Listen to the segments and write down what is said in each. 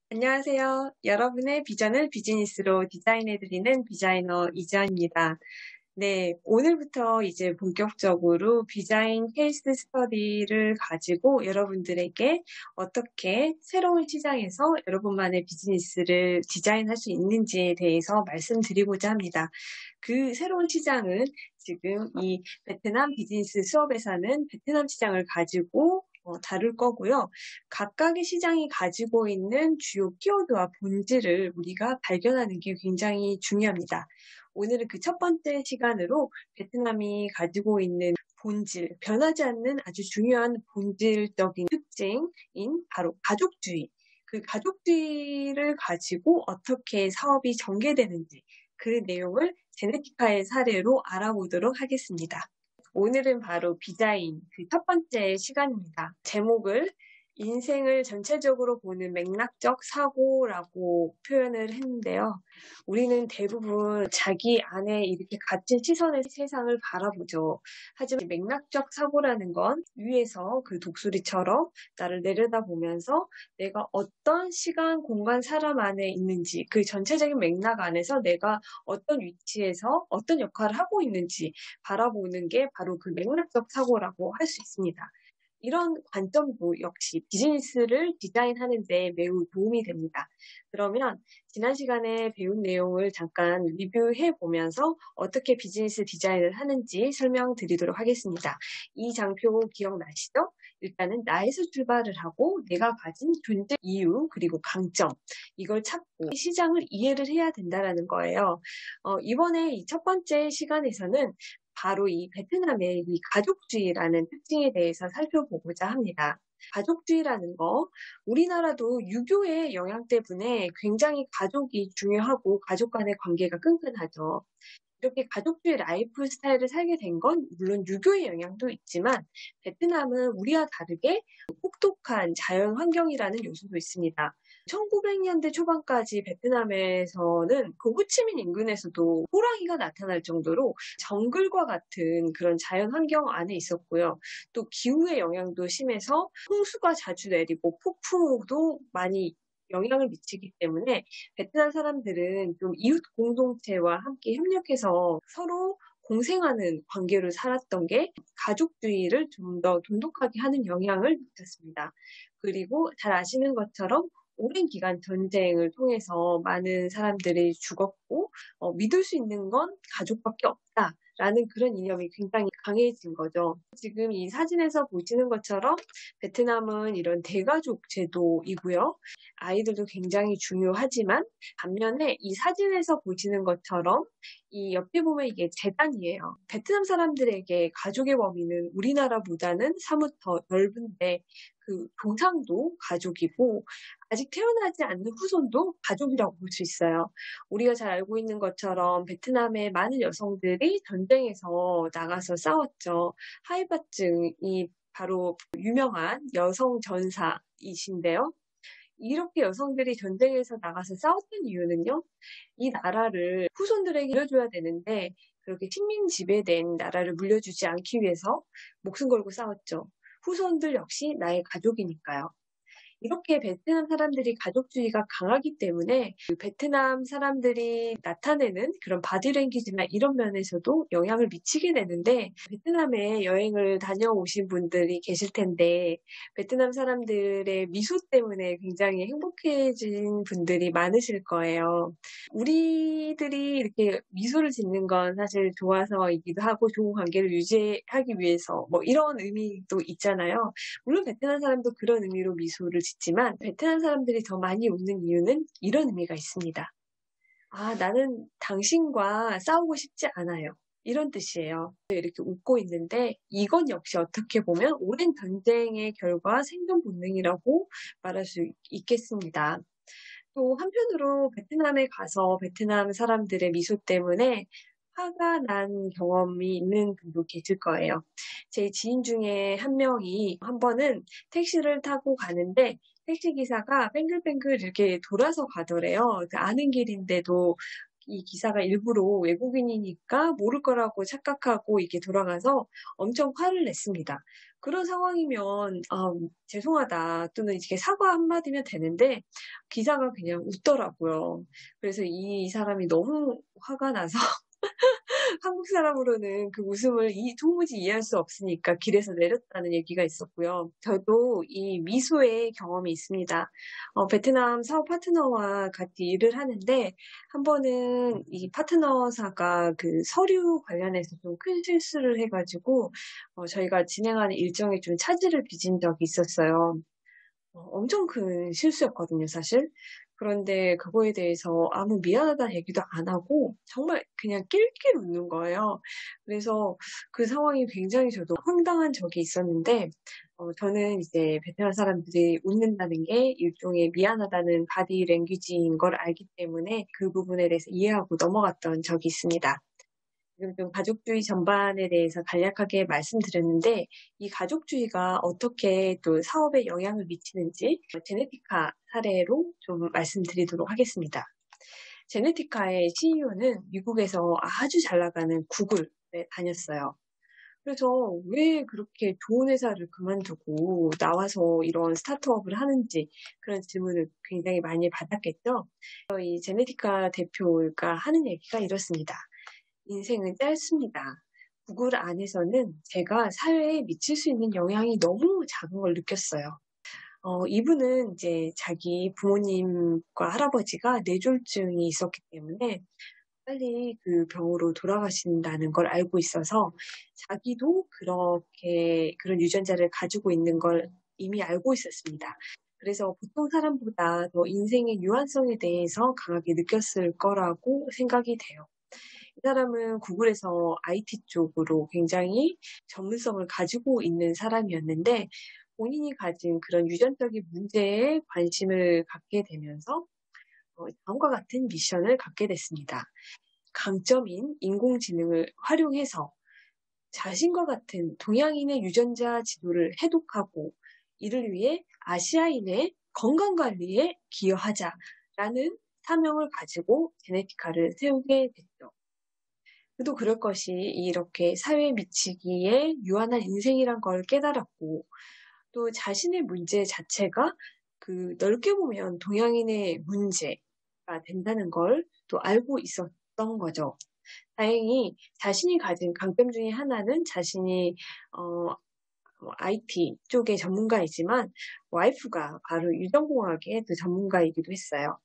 안녕하세요. 여러분의 비전을 비즈니스로 디자인해드리는 디자이너 이지연입니다. 네, 오늘부터 이제 본격적으로 디자인 케이스 스터디를 가지고 여러분들에게 어떻게 새로운 시장에서 여러분만의 비즈니스를 디자인할 수 있는지에 대해서 말씀드리고자 합니다. 그 새로운 시장은 지금 이 베트남 비즈니스 수업에서는 베트남 시장을 가지고 다룰 거고요. 각각의 시장이 가지고 있는 주요 키워드와 본질을 우리가 발견하는 게 굉장히 중요합니다. 오늘은 그 첫 번째 시간으로 베트남이 가지고 있는 본질, 변하지 않는 아주 중요한 본질적인 특징인 바로 가족주의. 그 가족주의를 가지고 어떻게 사업이 전개되는지 그 내용을 제네티카의 사례로 알아보도록 하겠습니다. 오늘은 바로 디자인, 그 첫 번째 시간입니다. 제목을 인생을 전체적으로 보는 맥락적 사고라고 표현을 했는데요. 우리는 대부분 자기 안에 이렇게 갇힌 시선의 세상을 바라보죠. 하지만 맥락적 사고라는 건 위에서 그 독수리처럼 나를 내려다보면서 내가 어떤 시간, 공간, 사람 안에 있는지 그 전체적인 맥락 안에서 내가 어떤 위치에서 어떤 역할을 하고 있는지 바라보는 게 바로 그 맥락적 사고라고 할 수 있습니다. 이런 관점도 역시 비즈니스를 디자인하는 데 매우 도움이 됩니다. 그러면 지난 시간에 배운 내용을 잠깐 리뷰해 보면서 어떻게 비즈니스 디자인을 하는지 설명드리도록 하겠습니다. 이 장표 기억나시죠? 일단은 나에서 출발을 하고 내가 가진 존재 이유 그리고 강점 이걸 찾고 시장을 이해를 해야 된다는 거예요. 이번에 이 첫 번째 시간에서는 바로 이 베트남의 이 가족주의라는 특징에 대해서 살펴보고자 합니다. 가족주의라는 거, 우리나라도 유교의 영향 때문에 굉장히 가족이 중요하고 가족 간의 관계가 끈끈하죠. 이렇게 가족주의 라이프 스타일을 살게 된 건 물론 유교의 영향도 있지만 베트남은 우리와 다르게 혹독한 자연 환경이라는 요소도 있습니다. 1900년대 초반까지 베트남에서는 그 호치민 인근에서도 호랑이가 나타날 정도로 정글과 같은 그런 자연 환경 안에 있었고요. 또 기후의 영향도 심해서 홍수가 자주 내리고 폭풍도 많이 영향을 미치기 때문에 베트남 사람들은 좀 이웃 공동체와 함께 협력해서 서로 공생하는 관계로 살았던 게 가족주의를 좀 더 돈독하게 하는 영향을 미쳤습니다. 그리고 잘 아시는 것처럼 오랜 기간 전쟁을 통해서 많은 사람들이 죽었고 믿을 수 있는 건 가족밖에 없다라는 그런 이념이 굉장히 강해진 거죠. 지금 이 사진에서 보시는 것처럼 베트남은 이런 대가족 제도이고요. 아이들도 굉장히 중요하지만 반면에 이 사진에서 보시는 것처럼 이 옆에 보면 이게 재단이에요. 베트남 사람들에게 가족의 범위는 우리나라보다는 사뭇 더 넓은데 그 조상도 가족이고 아직 태어나지 않는 후손도 가족이라고 볼 수 있어요. 우리가 잘 알고 있는 것처럼 베트남의 많은 여성들이 전쟁에서 나가서 싸웠죠. 하이바증이 바로 유명한 여성 전사이신데요. 이렇게 여성들이 전쟁에서 나가서 싸웠던 이유는요. 이 나라를 후손들에게 물려줘야 되는데 그렇게 식민 지배된 나라를 물려주지 않기 위해서 목숨 걸고 싸웠죠. 후손들 역시 나의 가족이니까요. 이렇게 베트남 사람들이 가족주의가 강하기 때문에 그 베트남 사람들이 나타내는 그런 바디랭귀지나 이런 면에서도 영향을 미치게 되는데 베트남에 여행을 다녀오신 분들이 계실 텐데 베트남 사람들의 미소 때문에 굉장히 행복해진 분들이 많으실 거예요. 우리들이 이렇게 미소를 짓는 건 사실 좋아서이기도 하고 좋은 관계를 유지하기 위해서 뭐 이런 의미도 있잖아요. 물론 베트남 사람도 그런 의미로 미소를 짓지만 베트남 사람들이 더 많이 웃는 이유는 이런 의미가 있습니다. 아, 나는 당신과 싸우고 싶지 않아요. 이런 뜻이에요. 이렇게 웃고 있는데 이건 역시 어떻게 보면 오랜 전쟁의 결과 생존 본능이라고 말할 수 있겠습니다. 또 한편으로 베트남에 가서 베트남 사람들의 미소 때문에 화가 난 경험이 있는 분도 계실 거예요. 제 지인 중에 한 명이 한 번은 택시를 타고 가는데 택시기사가 뱅글뱅글 이렇게 돌아서 가더래요. 아는 길인데도 이 기사가 일부러 외국인이니까 모를 거라고 착각하고 이게 돌아가서 엄청 화를 냈습니다. 그런 상황이면 죄송하다 또는 이렇게 사과 한마디면 되는데 기사가 그냥 웃더라고요. 그래서 이 사람이 너무 화가 나서 한국 사람으로는 그 웃음을 도무지 이해할 수 없으니까 길에서 내렸다는 얘기가 있었고요. 저도 이 미소의 경험이 있습니다. 베트남 사업 파트너와 같이 일을 하는데 한 번은 이 파트너사가 그 서류 관련해서 좀 큰 실수를 해가지고 저희가 진행하는 일정에 좀 차질을 빚은 적이 있었어요. 엄청 큰 실수였거든요, 사실. 그런데 그거에 대해서 아무 미안하다는 얘기도 안 하고 정말 그냥 낄낄 웃는 거예요. 그래서 그 상황이 굉장히 저도 황당한 적이 있었는데 저는 이제 베트남 사람들이 웃는다는 게 일종의 미안하다는 바디 랭귀지인 걸 알기 때문에 그 부분에 대해서 이해하고 넘어갔던 적이 있습니다. 지금 좀 가족주의 전반에 대해서 간략하게 말씀드렸는데 이 가족주의가 어떻게 또 사업에 영향을 미치는지 제네티카 사례로 좀 말씀드리도록 하겠습니다. 제네티카의 CEO는 미국에서 아주 잘 나가는 구글에 다녔어요. 그래서 왜 그렇게 좋은 회사를 그만두고 나와서 이런 스타트업을 하는지 그런 질문을 굉장히 많이 받았겠죠. 이 제네티카 대표가 하는 얘기가 이렇습니다. 인생은 짧습니다. 구글 안에서는 제가 사회에 미칠 수 있는 영향이 너무 작은 걸 느꼈어요. 이분은 이제 자기 부모님과 할아버지가 뇌졸중이 있었기 때문에 빨리 그 병으로 돌아가신다는 걸 알고 있어서 자기도 그렇게 그런 유전자를 가지고 있는 걸 이미 알고 있었습니다. 그래서 보통 사람보다 더 인생의 유한성에 대해서 강하게 느꼈을 거라고 생각이 돼요. 이 사람은 구글에서 IT 쪽으로 굉장히 전문성을 가지고 있는 사람이었는데 본인이 가진 그런 유전적인 문제에 관심을 갖게 되면서 다음과 같은 미션을 갖게 됐습니다. 강점인 인공지능을 활용해서 자신과 같은 동양인의 유전자 지도를 해독하고 이를 위해 아시아인의 건강관리에 기여하자라는 사명을 가지고 제네티카를 세우게 됐죠. 그도 그럴 것이 이렇게 사회에 미치기에 유한한 인생이란 걸 깨달았고 또 자신의 문제 자체가 그 넓게 보면 동양인의 문제가 된다는 걸 또 알고 있었던 거죠. 다행히 자신이 가진 강점 중에 하나는 자신이 IT 쪽의 전문가이지만 와이프가 바로 유전공학의 또 전문가이기도 했어요.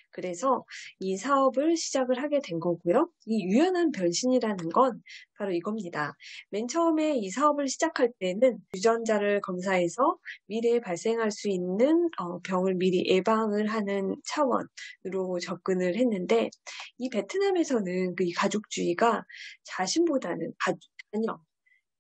그래서 이 사업을 시작을 하게 된 거고요. 이 유연한 변신이라는 건 바로 이겁니다. 맨 처음에 이 사업을 시작할 때는 유전자를 검사해서 미래에 발생할 수 있는 병을 미리 예방을 하는 차원으로 접근을 했는데 이 베트남에서는 이 가족주의가 자신보다는 자녀,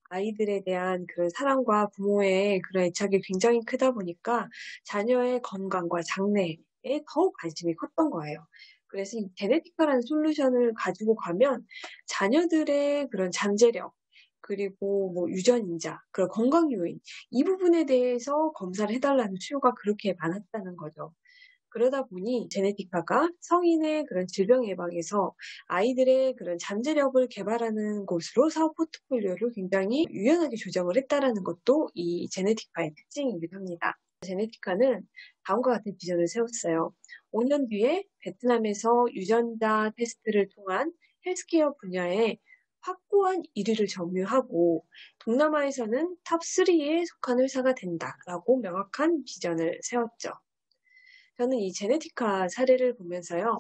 아이들에 대한 그런 사랑과 부모의 그런 애착이 굉장히 크다 보니까 자녀의 건강과 장래에 더 관심이 컸던 거예요. 그래서 이 제네티카라는 솔루션을 가지고 가면 자녀들의 그런 잠재력, 그리고 뭐 유전인자, 그런 건강 요인, 이 부분에 대해서 검사를 해달라는 수요가 그렇게 많았다는 거죠. 그러다 보니 제네티카가 성인의 그런 질병 예방에서 아이들의 그런 잠재력을 개발하는 곳으로 사업 포트폴리오를 굉장히 유연하게 조정을 했다라는 것도 이 제네티카의 특징이기도 합니다. 제네티카는 다음과 같은 비전을 세웠어요. 5년 뒤에 베트남에서 유전자 테스트를 통한 헬스케어 분야에 확고한 1위를 점유하고 동남아에서는 탑3에 속한 회사가 된다라고 명확한 비전을 세웠죠. 저는 이 제네티카 사례를 보면서요.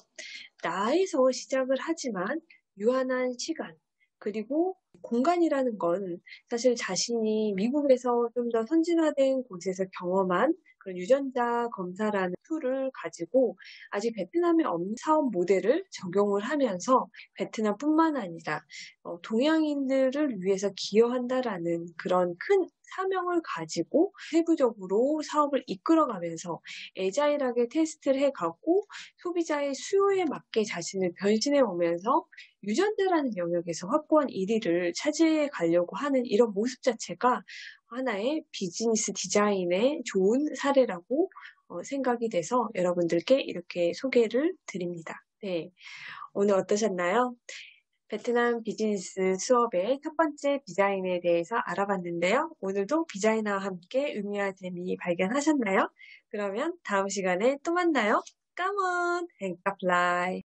나에서 시작을 하지만 유한한 시간, 그리고 공간이라는 건 사실 자신이 미국에서 좀 더 선진화된 곳에서 경험한 그런 유전자 검사라는 툴을 가지고 아직 베트남에 없는 사업 모델을 적용을 하면서 베트남뿐만 아니라 동양인들을 위해서 기여한다라는 그런 큰 사명을 가지고 세부적으로 사업을 이끌어가면서 애자일하게 테스트를 해가고 소비자의 수요에 맞게 자신을 변신해 오면서 유전자라는 영역에서 확고한 1위를 차지해 가려고 하는 이런 모습 자체가 하나의 비즈니스 디자인의 좋은 사례라고 생각이 돼서 여러분들께 이렇게 소개를 드립니다. 네. 오늘 어떠셨나요? 베트남 비즈니스 수업의 첫 번째 디자인에 대해서 알아봤는데요. 오늘도 디자이너와 함께 의미와 재미 발견하셨나요? 그러면 다음 시간에 또 만나요. Cảm ơn. Hẹn gặp lại.